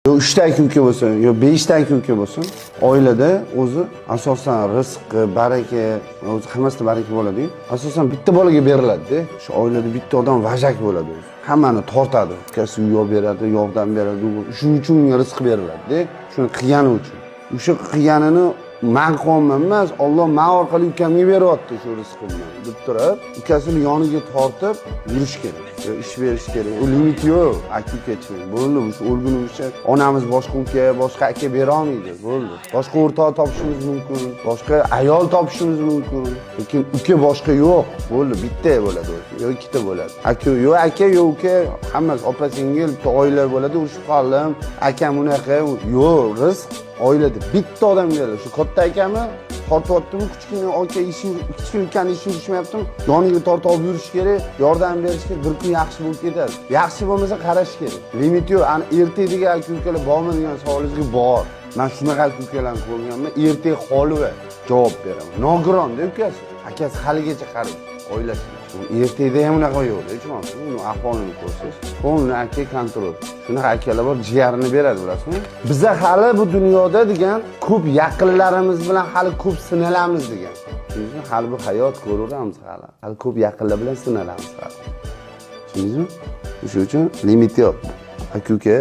Yo 3 ta aka bo'lsin, yo 5 ta aka bo'lsin, oilada o'zi asosan rizq, baraka, o'zi hammasida baraka bo'ladi-yu. Asosan bitta bolaga beriladi-da. Shu oilada bitta odam vajak bo'ladi o'zi. Hammani tortadi, ukasi uyoq beradi, yordam beradi. Shuning uchun unga rizq beriladi-da. Shuni qilgani uchun. O'sha qilganini men qilolman emas, Alloh men orqali ukamga beryapti shu rizqimni deb turib, ukasini yoniga tortib yurish kerak. Ish berish kerak. U limit yo'q, aka-ukachilik. Bo'ldi, shu o'lgunimizcha onamiz boshqa uka, boshqa aka bera olmaydi. Bo'ldi. Boshqa o'rtoq topishimiz mumkin, boshqa ayol topishimiz mumkin. Lekin uka boshqa yo'q. Bo'ldi, bitta bo'ladi yo ikkita bo'ladi. Aka yo uka, hammasi opa-singil, bitta oila bo'ladi. O'sha xolim, akam unaqa, yo'q, rizq oilada bitta odam beradi. Shu katta akami tortyaptimi, kichkina aka kichkina ukani ishi yurishmayaptimi? Yoniga tortib olib yurish kerak, yordam berish kerak, bir kun yaxshi bo'lib ketadi. Yaxshi bo'lmasa qarash kerak. Limit yo'q. Ani ertaga aka-ukalar bormi degan savolingizga bor. Men shunaqa aka-ukalarni ko'rganman. Ertaga xoliva javob beraman. Nogironda ukasi, akasi haligacha qarib oilasi. Ertaga ham unaqa yo'q, aytmoqchi. Uni ahvolini ko'rsangiz, ko'ngli aka kontrol. Shunaqa akalar bor, jiyarini beradi, bilasizmi? Biza hali bu dunyoda degan ko'p yaqinlarimiz bilan hali ko'p sinalamiz degan. Tushundingizmi? Hali bu hayot ko'raveramiz hali. Hali ko'p yaqinlar bilan sinalamiz hali. Tushundingizmi? Shuning uchun limit yo'q. Aka-uka.